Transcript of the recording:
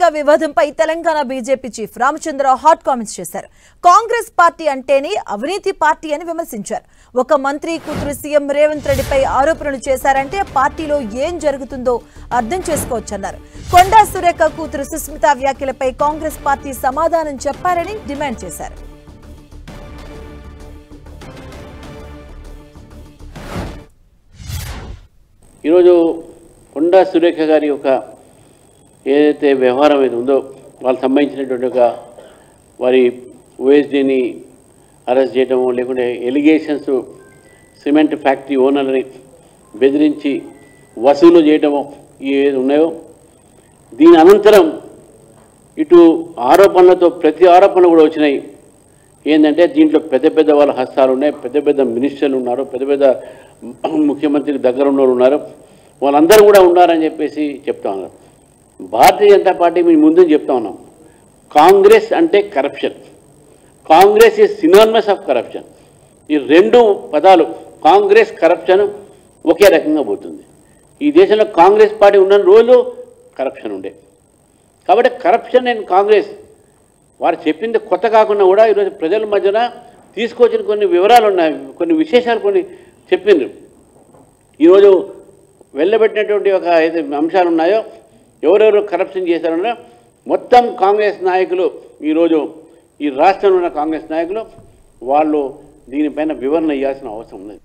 సురేఖ వివాదంపై Telangana BJP chief Ramachandra Rao hot comments చేశారు. Congress party అంటేనే అవినీతి పార్టీ అని విమర్శించారు. ఒక మంత్రి కూతురు సీఎం రేవంత్ రెడ్డిపై ఆరోపణలు చేశారంటే పార్టీలో ఏం జరుగుతుందో అర్థం చేసుకోవచ్చన్నారు. కొండా సురేఖ కూతురు సుస్మిత వ్యాఖ్యలపై కాంగ్రెస్ పార్టీ సమాధానం చెప్పాలని డిమాండ్ చేశారు. ఈరోజు కొండా సురేఖ గారి యొక్క ఏదైతే వ్యవహారం ఏది ఉందో వాళ్ళకి సంబంధించినటువంటి ఒక వారి ఓఎస్డీని అరెస్ట్ చేయడము, లేకుంటే ఎలిగేషన్స్ సిమెంట్ ఫ్యాక్టరీ ఓనర్ని బెదిరించి వసూలు చేయడము ఏది ఉన్నాయో, దీని అనంతరం ఇటు ఆరోపణలతో ప్రతి ఆరోపణ కూడా వచ్చినాయి. ఏంటంటే దీంట్లో పెద్ద పెద్ద వాళ్ళ హస్తాలు ఉన్నాయి, పెద్ద పెద్ద మినిస్టర్లు ఉన్నారు, పెద్ద పెద్ద ముఖ్యమంత్రికి దగ్గర ఉన్న వాళ్ళు ఉన్నారు, వాళ్ళందరూ కూడా ఉన్నారని చెప్పేసి చెప్తా ఉన్నారు. భారతీయ జనతా పార్టీ మేము ముందు చెప్తా ఉన్నాం, కాంగ్రెస్ అంటే corruption, Congress is synonymous of corruption. ఈ రెండు పదాలు కాంగ్రెస్ కరప్షన్ ఒకే రకంగా పోతుంది. ఈ దేశంలో కాంగ్రెస్ పార్టీ ఉన్న రోజు కరప్షన్ ఉండే, కాబట్టి కరప్షన్ అండ్ కాంగ్రెస్ వారు చెప్పింది కొత్త కాకుండా కూడా ఈరోజు ప్రజల మధ్యన తీసుకొచ్చిన కొన్ని వివరాలు ఉన్నాయి, కొన్ని విశేషాలు కొన్ని చెప్పిండ్రు. ఈరోజు వెళ్ళబెట్టినటువంటి ఒక ఏదైతే అంశాలు ఉన్నాయో, ఎవరెవరు కరప్షన్ చేశారన్నా మొత్తం కాంగ్రెస్ నాయకులు, ఈరోజు ఈ రాష్ట్రంలో ఉన్న కాంగ్రెస్ నాయకులు వాళ్ళు దీనిపైన వివరణ ఇవ్వాల్సిన అవసరం ఉంది.